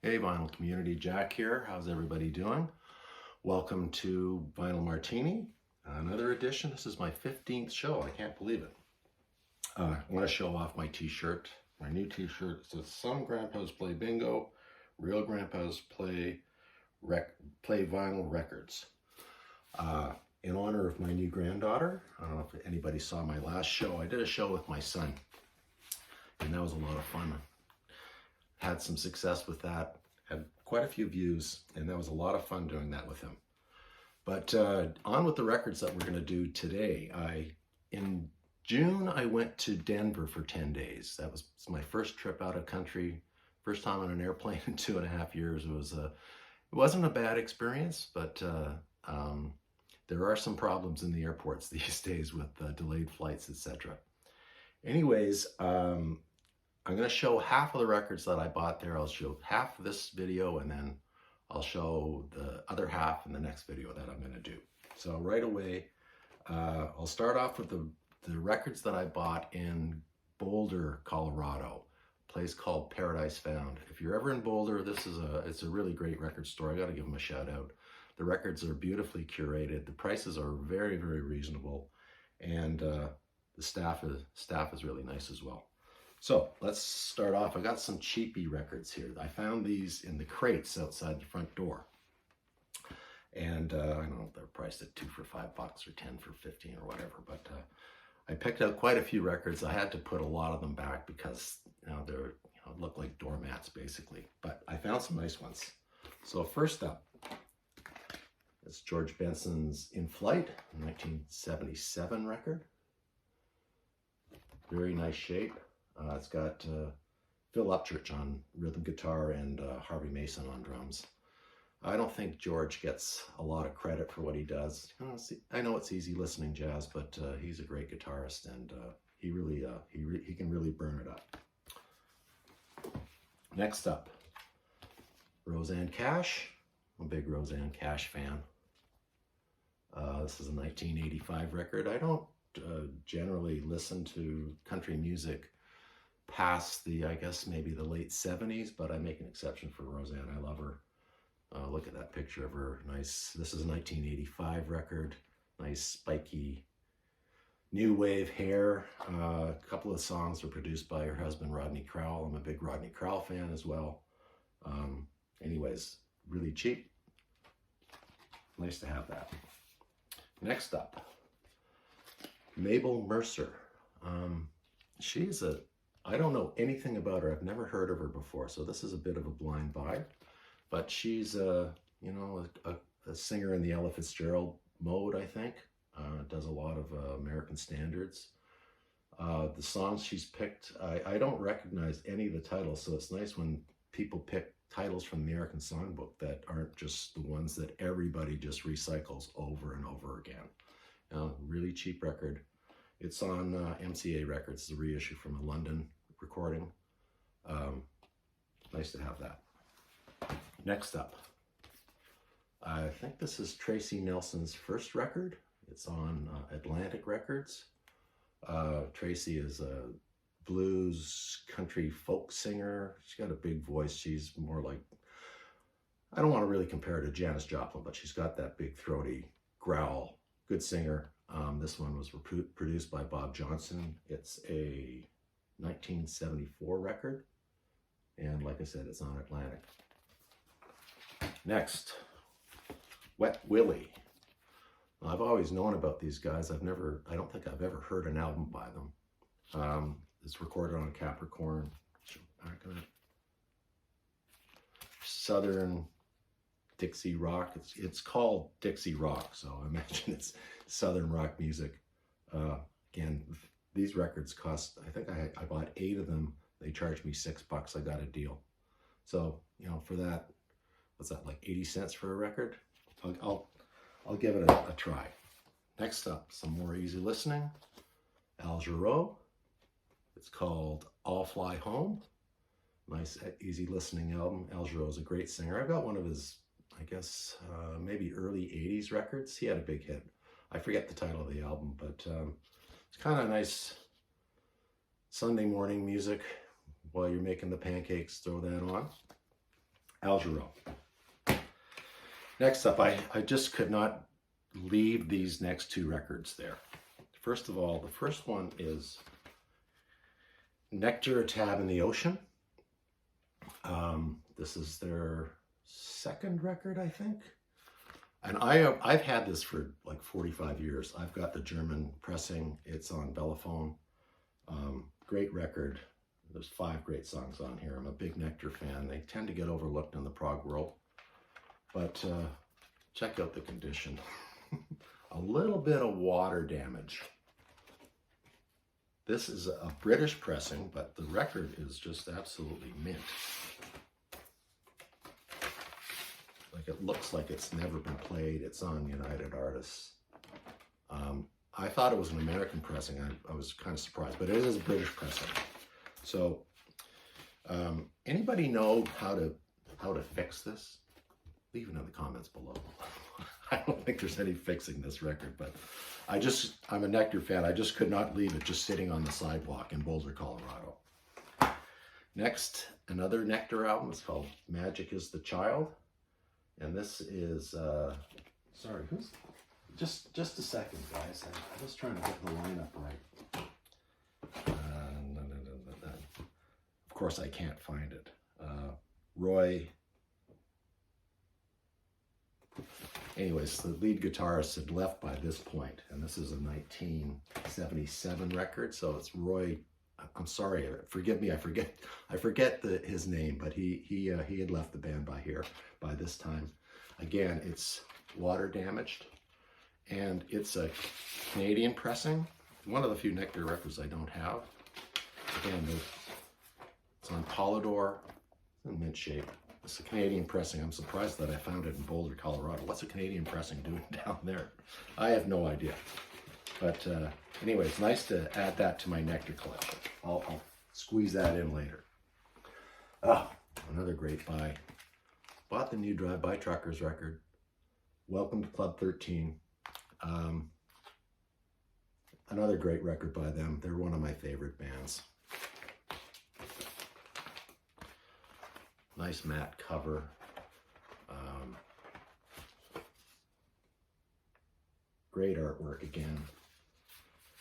Hey Vinyl Community, Jack here. How's everybody doing? Welcome to Vinyl Martini, another edition. This is my 15th show. I can't believe it. I want to show off my t-shirt, my new t-shirt. It says some grandpas play bingo, real grandpas play vinyl records. In honor of my new granddaughter, I don't know if anybody saw my last show. I did a show with my son, and that was a lot of fun. Had some success with that, had quite a few views, and that was a lot of fun doing that with him. But on with the records that we're going to do today. In June, I went to Denver for 10 days. That was my first trip out of country, first time on an airplane in 2.5 years. It wasn't a bad experience, but there are some problems in the airports these days with delayed flights, etc. Anyways, I'm going to show half of the records that I bought there. I'll show half of this video, and then I'll show the other half in the next video that I'm going to do. So right away, I'll start off with the records that I bought in Boulder, Colorado, a place called Paradise Found. If you're ever in Boulder, it's a really great record store. I got to give them a shout out. The records are beautifully curated. The prices are very, very reasonable, and the staff is really nice as well. So let's start off. I got some cheapy records here. I found these in the crates outside the front door. And I don't know if they're priced at 2 for $5 or 10 for 15 or whatever, but I picked out quite a few records. I had to put a lot of them back because they're look like doormats basically, but I found some nice ones. So first up, it's George Benson's In Flight, 1977 record. Very nice shape. It's got Phil Upchurch on rhythm guitar and Harvey Mason on drums. I don't think George gets a lot of credit for what he does. I know it's easy listening jazz, but he's a great guitarist, and he can really burn it up. Next up, Rosanne Cash. I'm a big Rosanne Cash fan. This is a 1985 record. I don't generally listen to country music past I guess maybe the late 70s, but I make an exception for Rosanne. I love her. Look at that picture of her. Nice. This is a 1985 record. Nice spiky new wave hair. A couple of songs were produced by her husband Rodney Crowell. I'm a big Rodney Crowell fan as well. Anyways, really cheap. Nice to have that. Next up, Mabel Mercer. I don't know anything about her. I've never heard of her before, so this is a bit of a blind buy. But she's a singer in the Ella Fitzgerald mode, I think. Does a lot of American standards. The songs she's picked, I don't recognize any of the titles, so it's nice when people pick titles from the American Songbook that aren't just the ones that everybody just recycles over and over again. Really cheap record. It's on MCA Records, the reissue from a London recording. Nice to have that. Next up, I think this is Tracy Nelson's first record. It's on Atlantic Records. Tracy is a blues country folk singer. She's got a big voice. She's more like, I don't want to really compare her to Janis Joplin, but she's got that big throaty growl. Good singer. This one was produced by Bob Johnson. It's a 1974 record, and like I said, it's on Atlantic. Next, Wet Willie. Now, I've always known about these guys. I don't think I've ever heard an album by them. It's recorded on Capricorn, Southern Dixie rock. It's called Dixie rock, so I imagine it's Southern rock music. Again, these records cost, I think I bought 8 of them. They charged me $6. I got a deal. So, for that, what's that, like 80 cents for a record? I'll give it a try. Next up, some more easy listening. Al Jarreau. It's called I'll Fly Home. Nice, easy listening album. Al Jarreau is a great singer. I've got one of his, I guess, maybe early 80s records. He had a big hit. I forget the title of the album, but it's kind of nice Sunday morning music while you're making the pancakes. Throw that on. Al Jarreau. Next up, I just could not leave these next two records there. First of all, the first one is Nectar, a Tab in the Ocean. This is their second record, I think. And I've had this for like 45 years. I've got the German pressing. It's on Bellophone. Great record. There's 5 great songs on here. I'm a big Nectar fan. They tend to get overlooked in the prog world. But check out the condition. A little bit of water damage. This is a British pressing, but the record is just absolutely mint. Like, it looks like it's never been played. It's on United Artists. I thought it was an American pressing. I was kind of surprised, but it is a British pressing. So, anybody know how to fix this? Leave it in the comments below. I don't think there's any fixing this record, but I'm a Nectar fan. I just could not leave it just sitting on the sidewalk in Boulder, Colorado. Next, another Nectar album. It's called Magic is the Child. And this is, sorry, who's, just a second, guys. I'm just trying to get the lineup right. Of course, I can't find it. Roy. Anyways, the lead guitarist had left by this point, and this is a 1977 record, so it's Roy. I'm sorry, forgive me, I forget his name, but he had left the band by this time. Again, it's water damaged, and it's a Canadian pressing. One of the few Nectar records I don't have. Again, it's on Polydor. It's in mint shape. It's a Canadian pressing. I'm surprised that I found it in Boulder, Colorado. What's a Canadian pressing doing down there? I have no idea. But anyway, it's nice to add that to my Nectar collection. I'll squeeze that in later. Another great buy. Bought the new Drive-By Truckers record. Welcome to Club 13. Another great record by them. They're one of my favorite bands. Nice matte cover. Great artwork again.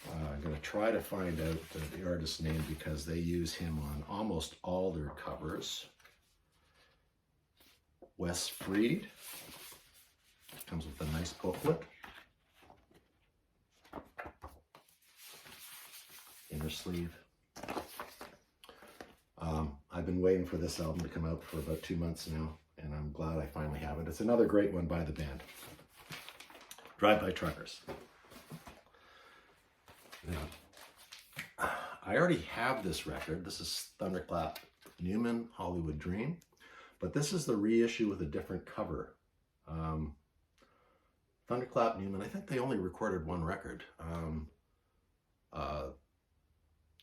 I'm going to try to find out the artist's name because they use him on almost all their covers. Wes Freed. Comes with a nice booklet. Inner sleeve. I've been waiting for this album to come out for about 2 months now, and I'm glad I finally have it. It's another great one by the band. Drive-By Truckers. Now, I already have this record. This is Thunderclap Newman, Hollywood Dream, but this is the reissue with a different cover. Thunderclap Newman, I think they only recorded one record.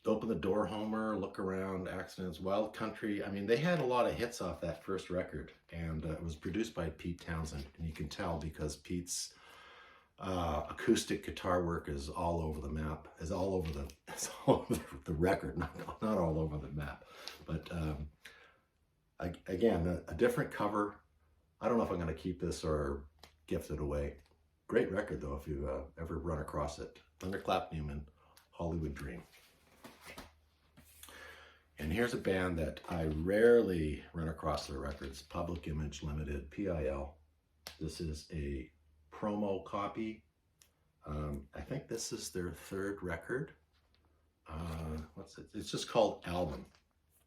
Open the Door, Homer, Look Around, Accidents, Wild Country. I mean, they had a lot of hits off that first record, and it was produced by Pete Townsend, and you can tell because Pete's acoustic guitar work is all over the map. It's all over the record, not all over the map. But again, a different cover. I don't know if I'm going to keep this or gift it away. Great record though, if you ever run across it. Thunderclap Newman, Hollywood Dream. And here's a band that I rarely run across their records, Public Image Limited, PIL. This is a promo copy. I think this is their third record. What's it? It's just called Album.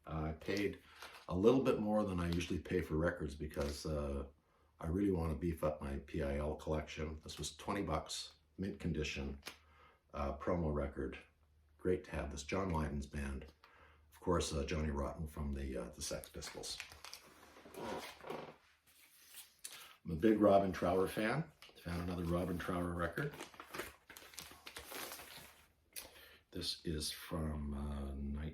I paid a little bit more than I usually pay for records because I really want to beef up my PIL collection. This was 20 bucks, mint condition, promo record. Great to have this. John Lydon's band. Of course, Johnny Rotten from the Sex Pistols. I'm a big Robin Trower fan. Found another Robin Trower record. This is from I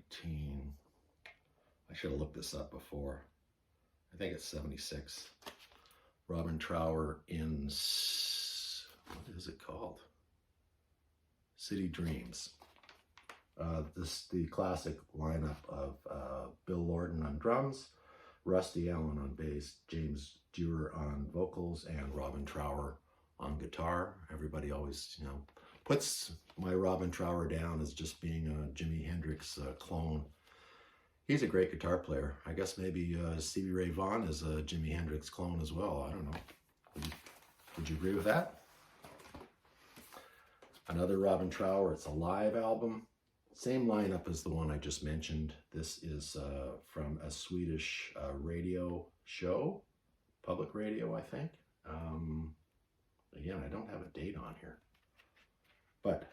should have looked this up before. I think it's 76. Robin Trower in, what is it called? City Dreams. The classic lineup of Bill Lorden on drums, Rusty Allen on bass, James Dewar on vocals, and Robin Trower on guitar. Everybody always, puts my Robin Trower down as just being a Jimi Hendrix clone. He's a great guitar player. I guess maybe Stevie Ray Vaughan is a Jimi Hendrix clone as well. I don't know. Would you agree with that? Another Robin Trower. It's a live album. Same lineup as the one I just mentioned. This is from a Swedish radio show, public radio, I think. Again, I don't have a date on here. But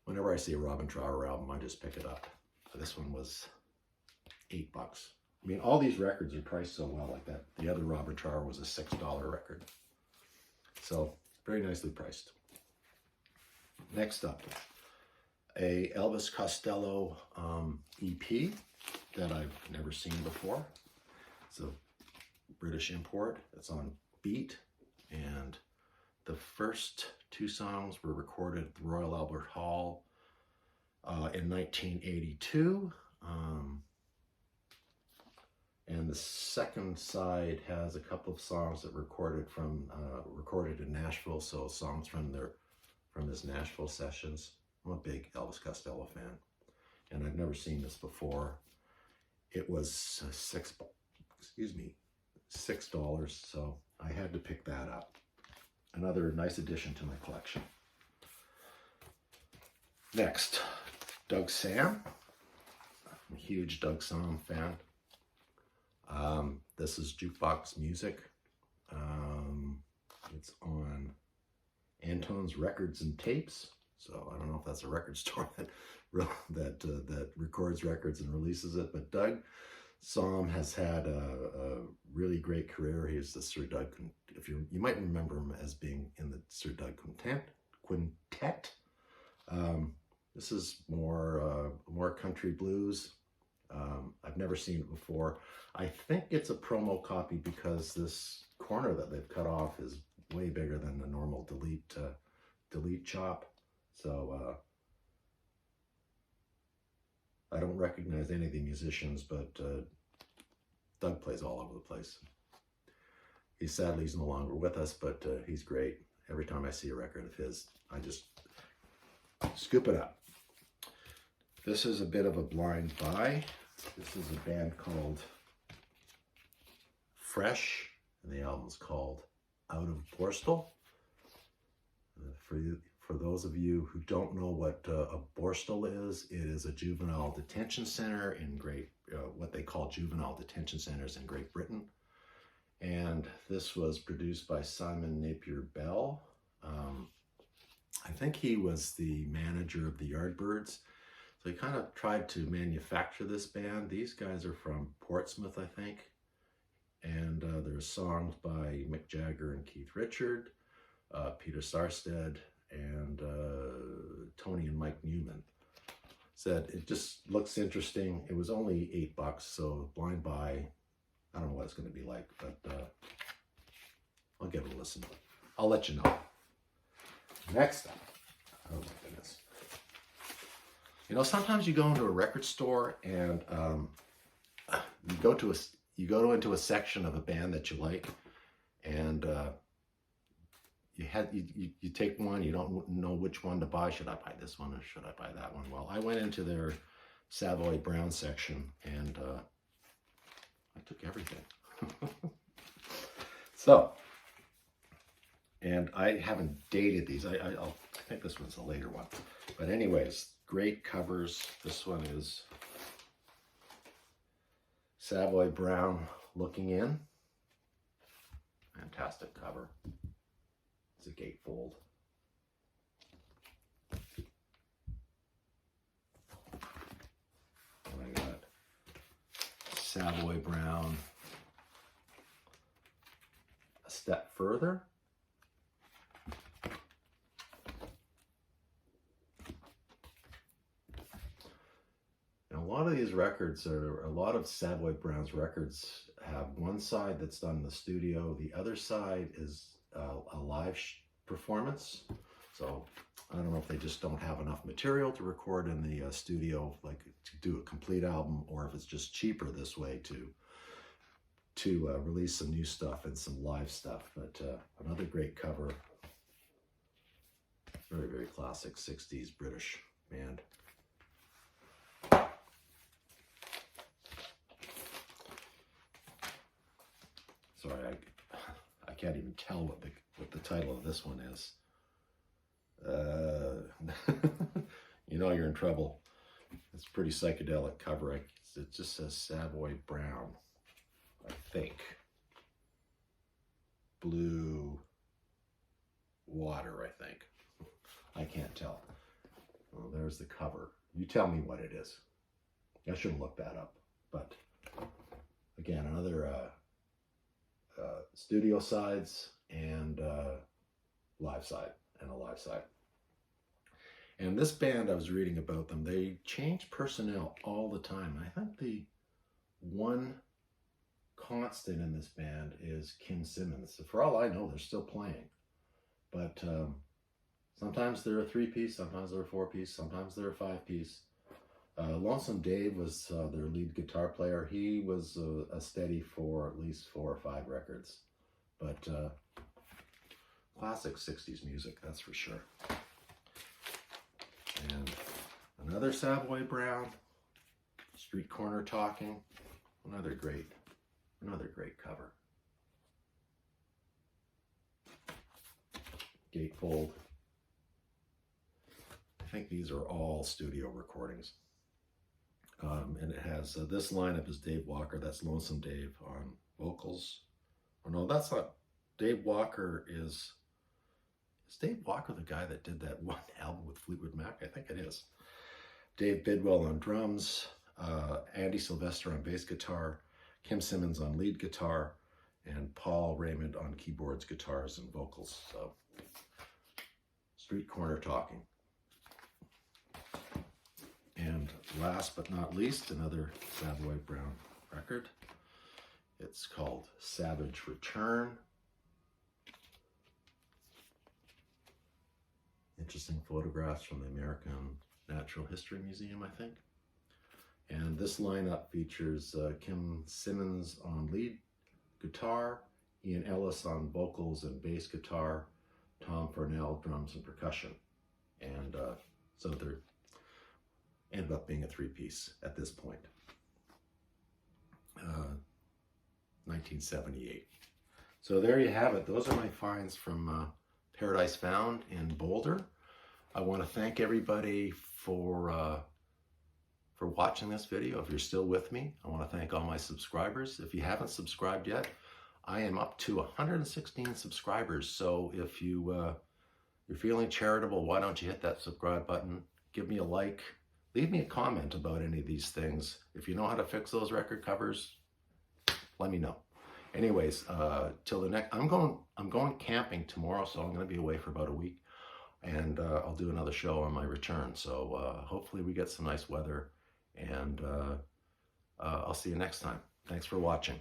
whenever I see a Robin Trower album, I just pick it up. This one was $8. I mean, all these records are priced so well like that. The other Robin Trower was a $6 record. So, very nicely priced. Next up, a Elvis Costello EP that I've never seen before. It's a British import. It's on Beat, and the first two songs were recorded at the Royal Albert Hall in 1982. And the second side has a couple of songs that recorded in Nashville, so songs from his Nashville sessions. I'm a big Elvis Costello fan, and I've never seen this before. It was $6, so I had to pick that up. Another nice addition to my collection. Next, Doug Sam. I'm a huge Doug Sam fan. This is Jukebox Music. It's on Antone's Records and Tapes. So I don't know if that's a record store that records records and releases it. But Doug Sam has had a really great career. He's the Sir Doug. You might remember him as being in the Sir Doug Quintet. This is more country blues. I've never seen it before. I think it's a promo copy because this corner that they've cut off is way bigger than the normal delete chop. So I don't recognize any of the musicians, but Doug plays all over the place. He's no longer with us, but he's great. Every time I see a record of his, I just scoop it up. This is a bit of a blind buy. This is a band called Fresh, and the album's called Out of Borstal. For those of you who don't know what a Borstal is, it is a juvenile detention center in what they call juvenile detention centers in Great Britain. And this was produced by Simon Napier Bell. I think he was the manager of the Yardbirds. So he kind of tried to manufacture this band. These guys are from Portsmouth, I think. And there's songs by Mick Jagger and Keith Richard, Peter Sarsted, and Tony and Mike Newman. Said it just looks interesting. It was only $8, so blind buy. I don't know what it's going to be like, but I'll give it a listen. I'll let you know. Next up, oh my goodness. Sometimes you go into a record store and you go into a section of a band that you like, and you take one, you don't know which one to buy. Should I buy this one or should I buy that one? Well, I went into their Savoy Brown section and I took everything. So, and I haven't dated these. I think this one's a later one. But anyways, great covers. This one is Savoy Brown, Looking In. Fantastic cover. It's a gatefold. And I got Savoy Brown, A Step Further. And a lot of these records a lot of Savoy Brown's records have one side that's done in the studio, the other side is a live performance. So I don't know if they just don't have enough material to record in the studio, like to do a complete album, or if it's just cheaper this way to to release some new stuff and some live stuff, but another great cover. Very, very classic 60s British band. Sorry, I can't even tell what the title of this one is. You know you're in trouble. It's a pretty psychedelic cover. It just says Savoy Brown, I think. Blue water, I think. I can't tell. Well, there's the cover. You tell me what it is. I shouldn't look that up. But again, another studio sides and live side and a live side. And this band, I was reading about them, they change personnel all the time. I think the one constant in this band is Kim Simmons. For all I know, they're still playing. But sometimes they're a 3-piece, sometimes they're a 4-piece, sometimes they're a 5-piece. Lonesome Dave was their lead guitar player. He was a steady for at least 4 or 5 records. But classic 60s music, that's for sure. And another Savoy Brown, Street Corner Talking, another great cover. Gatefold. I think these are all studio recordings. And it has, this lineup is Dave Walker, that's Lonesome Dave on vocals. Oh no, that's not, Dave Walker is Dave Walker the guy that did that one album with Fleetwood Mac? I think it is. Dave Bidwell on drums, Andy Sylvester on bass guitar, Kim Simmons on lead guitar, and Paul Raymond on keyboards, guitars, and vocals. So, Street Corner Talking. And last but not least, another Savoy Brown record. It's called Savage Return. Interesting photographs from the American Natural History Museum, I think. And this lineup features Kim Simmons on lead guitar, Ian Ellis on vocals and bass guitar, Tom Farnell drums and percussion. And so they're ended up being a 3-piece at this point. 1978. So there you have it. Those are my finds from Paradise Found in Boulder. I want to thank everybody for watching this video. If you're still with me, I want to thank all my subscribers. If you haven't subscribed yet, I am up to 116 subscribers. So if you're feeling charitable, why don't you hit that subscribe button? Give me a like. Leave me a comment about any of these things. If you know how to fix those record covers, let me know. Anyways, till the next, I'm going camping tomorrow, so I'm going to be away for about a week, and I'll do another show on my return. So hopefully we get some nice weather, and I'll see you next time. Thanks for watching.